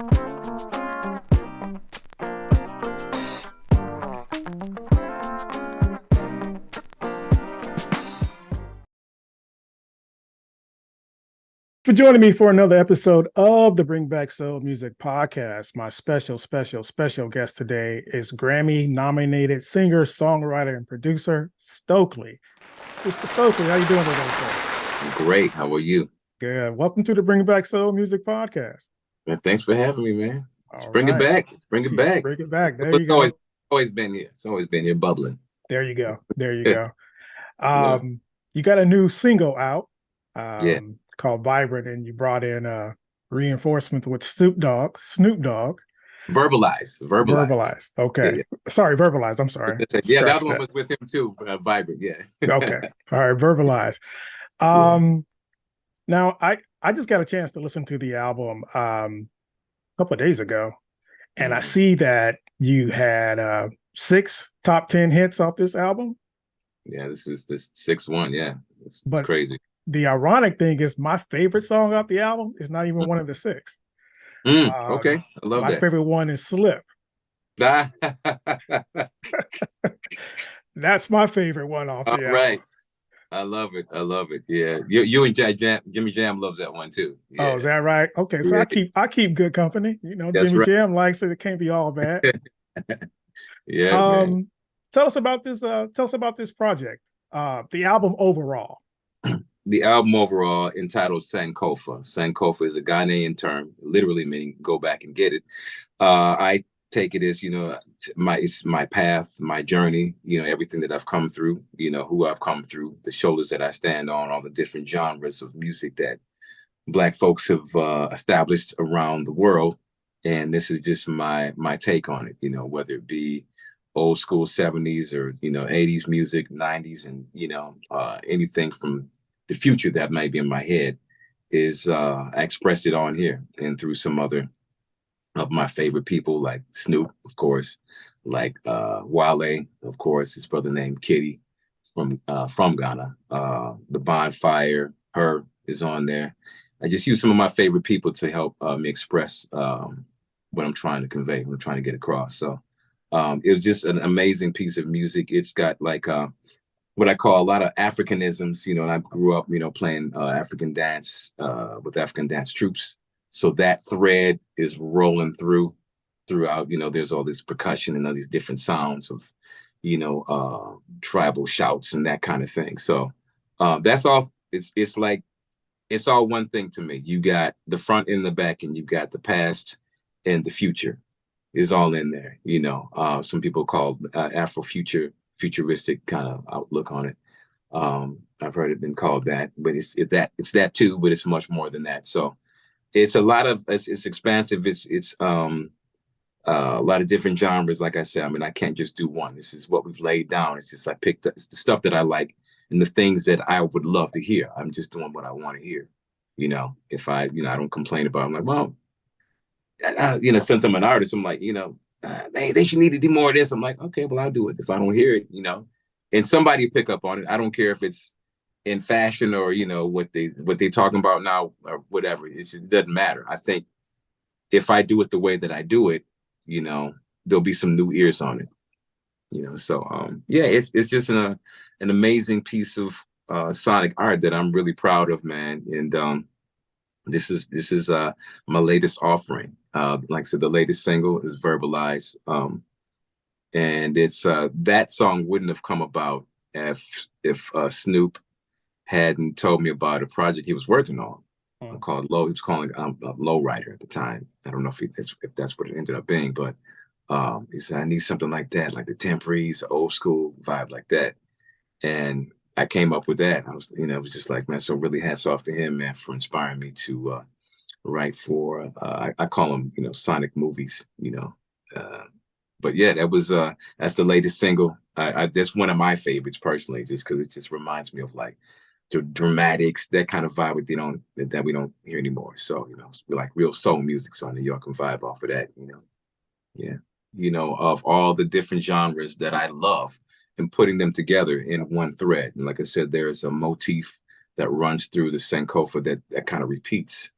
For joining me for another episode of the Bring Back Soul Music Podcast. My special guest today is Grammy-nominated singer, songwriter, and producer, Stokley. Mr. Stokley, how you doing today, sir? Great. How are you? Good. Welcome to the Bring Back Soul Music Podcast. Man, thanks for having me, man. Let's All bring right. it back. Let's bring it back. Bring it back. There you go. Always been here. It's always been here bubbling. There you go. There you go. You got a new single out. Called Vibrant, and you brought in reinforcements with Snoop Dogg. Verbalize. Okay. Yeah. Sorry, Verbalize. I'm sorry. Yeah, that one was with him too. Vibrant. Yeah. Okay. All right. Verbalize. Now I just got a chance to listen to the album a couple of days ago, and I see that you had 6 top 10 hits off this album. Yeah, this is the 6th one. Yeah, it's crazy. The ironic thing is my favorite song off the album is not even one of the 6. Okay, I love that. My favorite one is Slip. That's my favorite one off the album. Right. I love it. Yeah. You and Jimmy Jam loves that one too. Yeah. Oh, is that right? Okay. So yeah. I keep good company. You know, That's Jimmy right. Jam likes it. It can't be all bad. Yeah. Man. Tell us about this project. The album overall. The album overall, entitled Sankofa. Sankofa is a Ghanaian term, literally meaning go back and get it. I take it as, it's my path, my journey, everything that I've come through, who I've come through, the shoulders that I stand on, all the different genres of music that Black folks have established around the world. And this is just my take on it, whether it be old school 70s or, 80s music, 90s, and, anything from the future that might be in my head is I expressed it on here and through some other of my favorite people like Snoop, of course, like Wale, of course, his brother named Kitty from Ghana. The Bonfire, her is on there. I just use some of my favorite people to help me express what I'm trying to convey, what I'm trying to get across. So it was just an amazing piece of music. It's got like what I call a lot of Africanisms, and I grew up, playing African dance with African dance troops. So that thread is rolling throughout, there's all this percussion and all these different sounds of, tribal shouts and that kind of thing. So that's all. It's like, it's all one thing to me. You got the front and the back, and you got the past and the future is all in there. Some people call futuristic kind of outlook on it. I've heard it been called that, but it's that too, but it's much more than that. So it's it's expansive. It's a lot of different genres. Like I said, I can't just do one. This is what we've laid down. It's just it's the stuff that I like and the things that I would love to hear. I'm just doing what I want to hear. If I don't complain about it, I'm like, well, since I'm an artist, I'm like, they should need to do more of this. I'm like, okay, well, I'll do it. If I don't hear it, and somebody pick up on it. I don't care if it's in fashion or, what they talking about now or whatever. It doesn't matter. I think if I do it the way that I do it, there'll be some new ears on it, so, it's just an amazing piece of sonic art that I'm really proud of, man. And this is my latest offering. Like I said, the latest single is Verbalize. And it's that song wouldn't have come about if Snoop hadn't told me about a project he was working on called Low. He was calling Lowrider at the time. I don't know if that's what it ended up being, but he said, I need something like that, like the Temporaries, old school vibe like that. And I came up with that. I was, it was just like, man, so really hats off to him, man, for inspiring me to write for, I call them, sonic movies, but yeah, that's the latest single. That's one of my favorites personally, just because it just reminds me of like the dramatics, that kind of vibe that we don't hear anymore. So, like real soul music. So I know y'all can vibe off of that, Yeah. Of all the different genres that I love and putting them together in one thread. And like I said, there's a motif that runs through the Sankofa that kind of repeats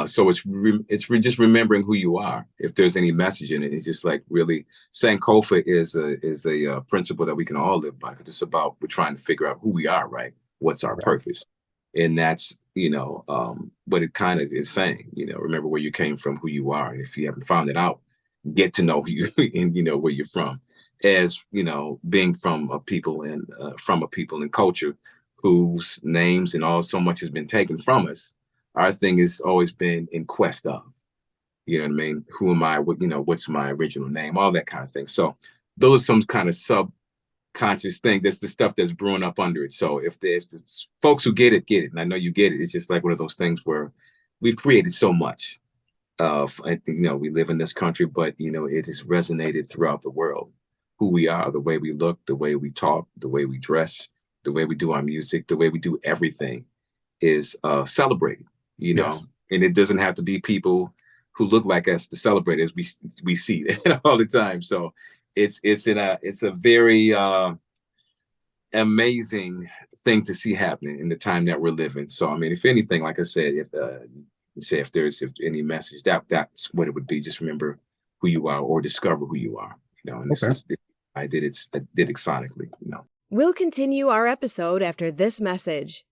So just remembering who you are. If there's any message in it, it's just like really Sankofa is a principle that we can all live by, because it's about, we're trying to figure out who we are, right? What's our purpose? And that's, what it kind of is saying, remember where you came from, who you are. And if you haven't found it out, get to know who you and where you're from. As being from a people and culture whose names and so much has been taken from us. Our thing has always been in quest of, you know what I mean? Who am I? What's my original name? All that kind of thing. So those are some kind of subconscious thing. That's the stuff that's brewing up under it. So if there's folks who get it, and I know you get it. It's just like one of those things where we've created so much. We live in this country, but it has resonated throughout the world. Who we are, the way we look, the way we talk, the way we dress, the way we do our music, the way we do everything is celebrated. Yes. And it doesn't have to be people who look like us to celebrate, as we see that all the time. So it's a very amazing thing to see happening in the time that we're living. So I mean, if anything, like I said, if there's any message, that's what it would be. Just remember who you are, or discover who you are. And I did it sonically. We'll continue our episode after this message.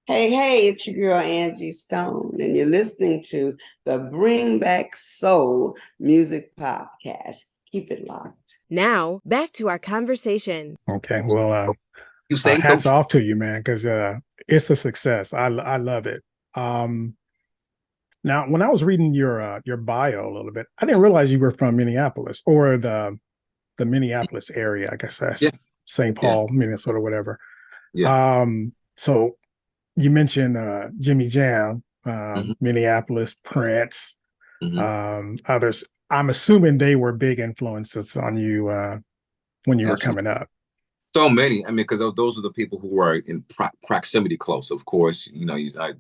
Hey, it's your girl Angie Stone, and you're listening to the Bring Back Soul Music Podcast. Keep it locked. Now, back to our conversation. Okay, well, you say hats off to you, man, because it's a success. I love it. Now, when I was reading your bio a little bit, I didn't realize you were from Minneapolis, or the Minneapolis area. I guess that's St. Paul, Minnesota, whatever. Yeah. So you mentioned Jimmy Jam, Minneapolis, Prince, others. I'm assuming they were big influences on you when you were coming up. So many. I mean, because those are the people who were in proximity close. Of course, I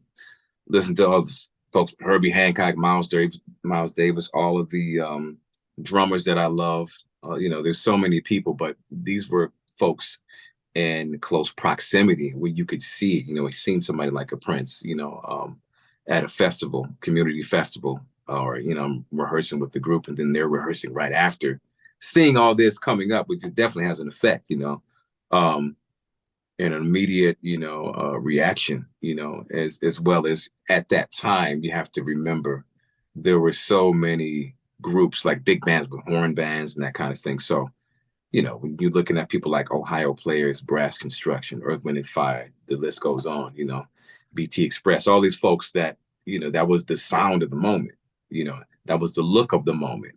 listened to all the folks, Herbie Hancock, Miles Davis, all of the drummers that I love. There's so many people, but these were folks in close proximity where you could see, seeing somebody like a Prince, at a festival, community festival, or, I'm rehearsing with the group and then they're rehearsing right after, seeing all this coming up, which definitely has an effect, an immediate, reaction, as well as at that time, you have to remember there were so many groups like big bands with horn bands and that kind of thing. So, when you're looking at people like Ohio Players, Brass Construction, Earth, Wind and Fire, the list goes on, BT Express, all these folks that, that was the sound of the moment, that was the look of the moment.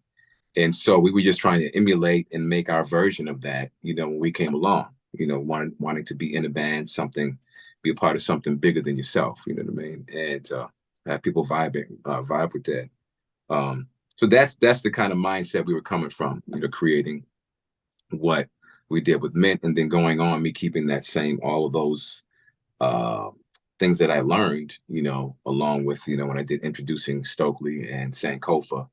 And so we were just trying to emulate and make our version of that, when we came along, wanting to be in a band, be a part of something bigger than yourself, you know what I mean? And have people vibe with that. So that's the kind of mindset we were coming from, creating what we did with Mint, and then going on, me keeping that same, all of those things that I learned, along with, when I did Introducing Stokley and Sankofa,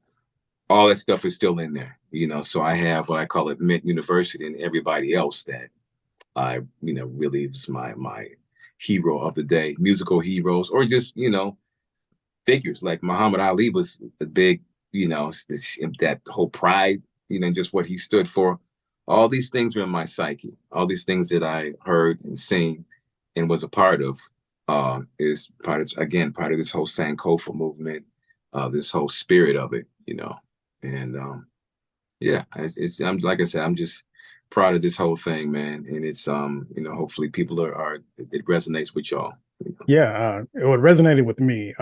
all that stuff is still in there, so I have what I call it Mint University, and everybody else that I, really was my hero of the day, musical heroes, or just, figures like Muhammad Ali was a big, that whole pride, just what he stood for. All these things are in my psyche. All these things that I heard and seen and was a part of is part of this whole Sankofa movement, this whole spirit of it, And I'm like I said, I'm just proud of this whole thing, man. And it's hopefully people it resonates with y'all. Yeah, it resonated with me.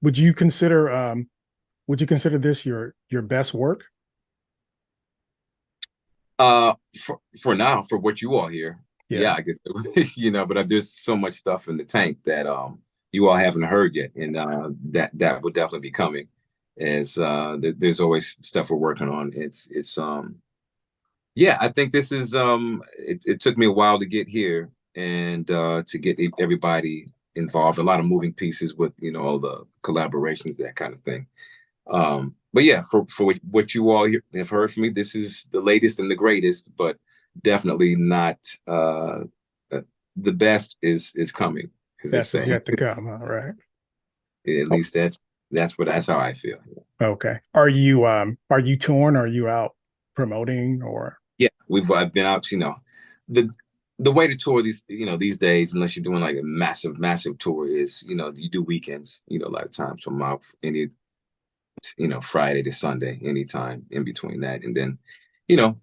Would you consider this your best work? For now, for what you all hear, I guess, but there's so much stuff in the tank that you all haven't heard yet, and that will definitely be coming. as there's always stuff we're working on. Yeah, I think this is it took me a while to get here and to get everybody involved. A lot of moving pieces with all the collaborations, that kind of thing. But yeah, for what you all have heard from me, this is the latest and the greatest, but definitely not the best is coming. Best is yet to come. All right. At least that's how I feel. Okay. Are you touring? Are you out promoting or? Yeah, I've been out. The way to tour these days, unless you're doing like a massive tour, is you do weekends. A lot of times from out any Friday to Sunday, anytime in between that, and then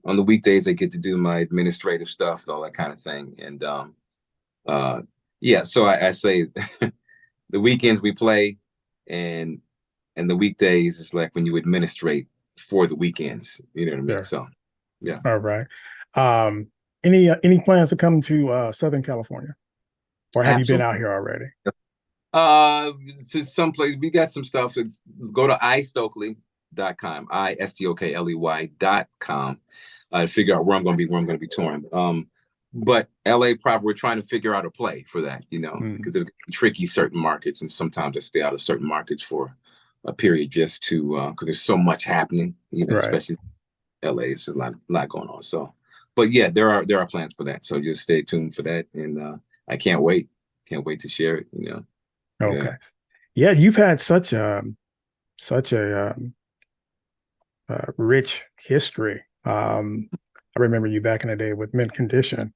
on the weekdays I get to do my administrative stuff, all that kind of thing. And yeah, so I say the weekends we play, and the weekdays is like when you administrate for the weekends. You know what I mean? Sure. So yeah. All right. Any plans to come to Southern California, or have you been out here already? To some place. We got some stuff. Let's go to iStokley.com, istokley.com, to figure out where I'm going to be touring. But LA probably, we're trying to figure out a play for that, because it's tricky, certain markets, and sometimes I stay out of certain markets for a period just to because there's so much happening, right. Especially LA. It's a lot going on. So, but yeah, there are plans for that. So just stay tuned for that, and I can't wait to share it. Okay. Yeah, you've had such a rich history. I remember you back in the day with Mint Condition.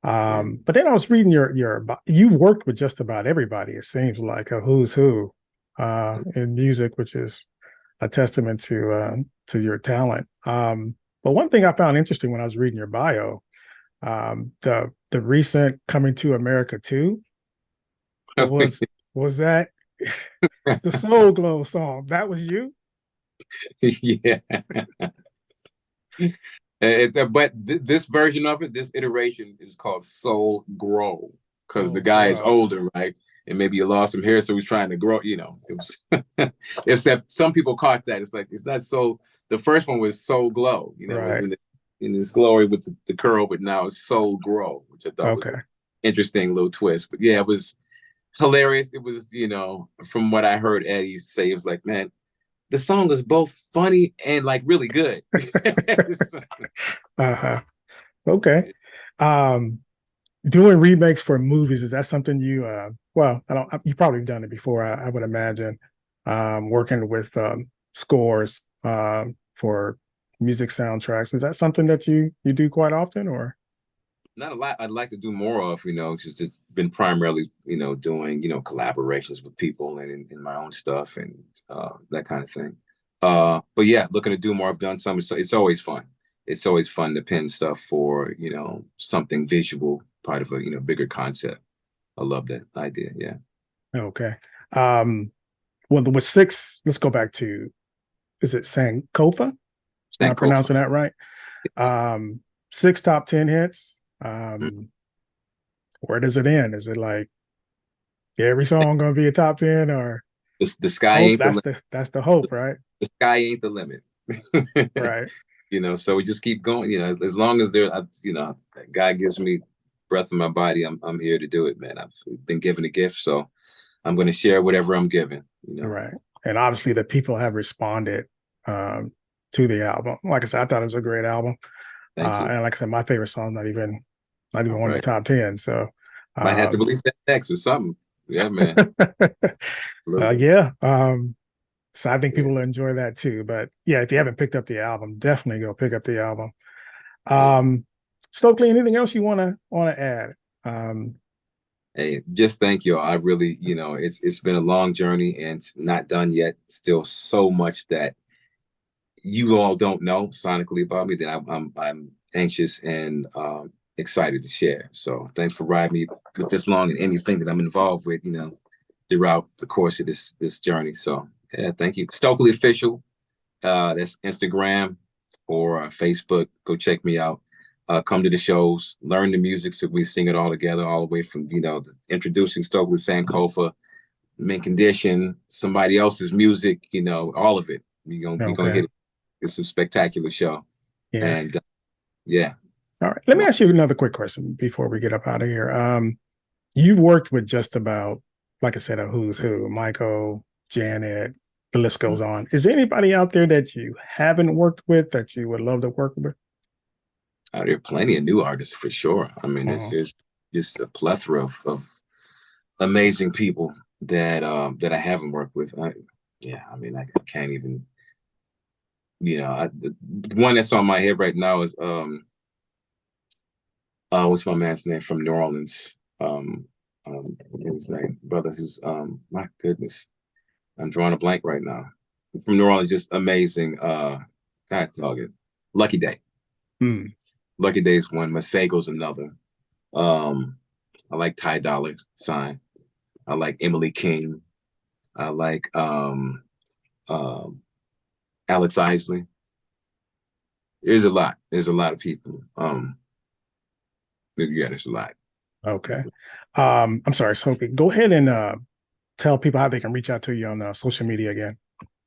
But then I was reading you've worked with just about everybody. It seems like a who's who in music, which is a testament to your talent. But one thing I found interesting when I was reading your bio, the recent Coming to America 2 was that the Soul Glow song? That was you? Yeah. But this version of it, this iteration, is called Soul Grow, because the guy is older, right? And maybe you lost some hair, so he's trying to grow. It was except some people caught that. It's like, it's not so. The first one was Soul Glow, right. It was in his glory with the curl, but now it's Soul Grow, which I thought was an interesting little twist. But yeah, it was hilarious. It was, from what I heard Eddie say, it was like, man, the song was both funny and like really good. Okay. Doing remakes for movies, is that something you you probably done it before, I would imagine, working with scores for music soundtracks. Is that something that you do quite often, or? Not a lot. I'd like to do more of, just it's been primarily, doing, collaborations with people and in my own stuff and that kind of thing. But yeah, looking to do more. I've done some. It's always fun. It's always fun to pen stuff for, something visual, part of a, bigger concept. I love that idea. Yeah. Okay. Well, with 6, let's go back to, is it Sankofa? Am I pronouncing that right? 6 top 10 hits. Where does it end? Is it like every song gonna be a top 10, or the sky ain't that's the hope, right? The sky ain't the limit. Right. So we just keep going, as long as God gives me breath in my body, I'm here to do it, man. I've been given a gift, so I'm going to share whatever I'm given, Right. And obviously the people have responded to the album. Like I said, I thought it was a great album. Thank you. And like I said, my favorite song, not even one of the top 10. So might have to release that next or something. Yeah, man. Yeah. So I think people will enjoy that too. But yeah, if you haven't picked up the album, definitely go pick up the album. Stokley, anything else you want to add? Hey, just thank you. I really, it's been a long journey and it's not done yet. Still so much that you all don't know sonically about me that I'm anxious and excited to share. So thanks for riding me with this long and anything that I'm involved with, throughout the course of this journey. So yeah, thank you. Stokley Official. That's Instagram or Facebook. Go check me out. Come to the shows, learn the music so we sing it all together, all the way from, the Introducing Stokley, Sankofa, mint condition, somebody else's music, you know, all of it. We're gonna hit it. It's a spectacular show. Yeah. And yeah. All right. Let me ask you another quick question before we get up out of here. You've worked with just about, like I said, a who's who, Michael, Janet, the list goes on. Is there anybody out there that you haven't worked with that you would love to work with? There are plenty of new artists for sure. I mean, there's just a plethora of amazing people that I haven't worked with. I can't even, you know, the one that's on my head right now is what's my man's name from New Orleans? His name, brother, who's my goodness, I'm drawing a blank right now. From New Orleans, just amazing. God dog it, Lucky Day. Lucky Day is one. Masego's another. I like Ty Dolla $ign. I like Emily King. I like Alex Isley. There's a lot. There's a lot of people. Yeah, there's a lot. Okay. I'm sorry, Sophie. Go ahead and tell people how they can reach out to you on social media again.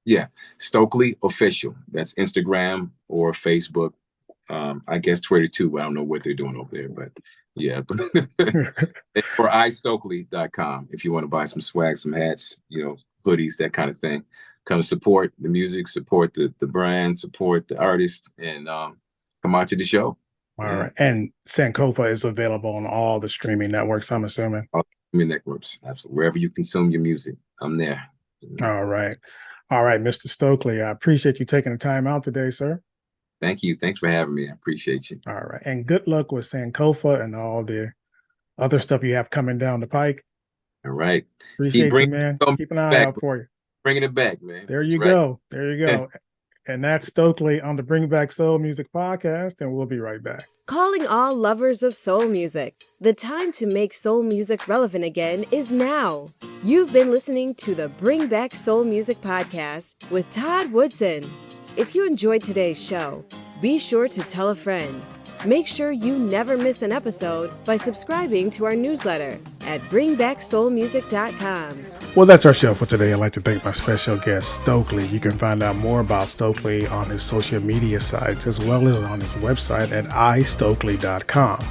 Yeah, Stokley Official. That's Instagram or Facebook. I guess Twitter too. I don't know what they're doing over there, but yeah. Or iStokley.com if you want to buy some swag, some hats, you know, hoodies, that kind of thing. Come support the music, support the brand, support the artist, and come out to the show. All right. And Sankofa is available on all the streaming networks, I'm assuming. All streaming networks, absolutely. Wherever you consume your music, I'm there. All right. All right, Mr. Stokley, I appreciate you taking the time out today, sir. Thank you. Thanks for having me. I appreciate you. All right. And good luck with Sankofa and all the other stuff you have coming down the pike. All right. Appreciate you, man. Keep an eye out for you. Bringing it back, man. There you go. There you go. And that's Stokley on the Bring Back Soul Music podcast, and we'll be right back. Calling all lovers of soul music. The time to make soul music relevant again is now. You've been listening to the Bring Back Soul Music podcast with Todd Woodson. If you enjoyed today's show, be sure to tell a friend. Make sure you never miss an episode by subscribing to our newsletter at bringbacksoulmusic.com. Well, that's our show for today. I'd like to thank my special guest, Stokley. You can find out more about Stokley on his social media sites as well as on his website at iStokley.com.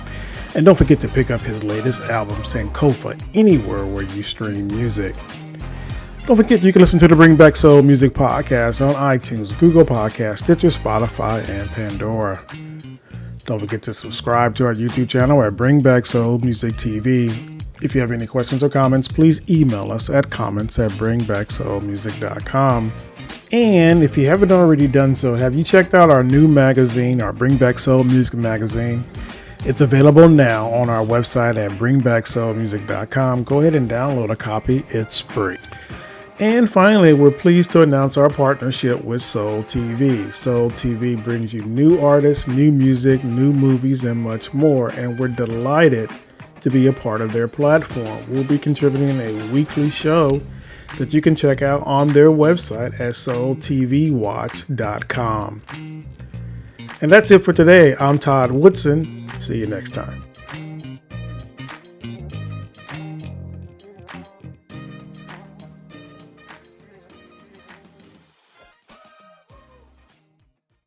And don't forget to pick up his latest album, Sankofa, anywhere where you stream music. Don't forget you can listen to the Bring Back Soul Music podcast on iTunes, Google Podcasts, Stitcher, Spotify, and Pandora. Don't forget to subscribe to our YouTube channel at Bring Back Soul Music TV. If you have any questions or comments, please email us at comments@bringbacksoulmusic.com. And if you haven't already done so, have you checked out our new magazine, our Bring Back Soul Music magazine? It's available now on our website at bringbacksoulmusic.com. Go ahead and download a copy. It's free. And finally, we're pleased to announce our partnership with Soul TV. Soul TV brings you new artists, new music, new movies, and much more. And we're delighted to be a part of their platform. We'll be contributing a weekly show that you can check out on their website at soultvwatch.com. And that's it for today. I'm Todd Woodson. See you next time.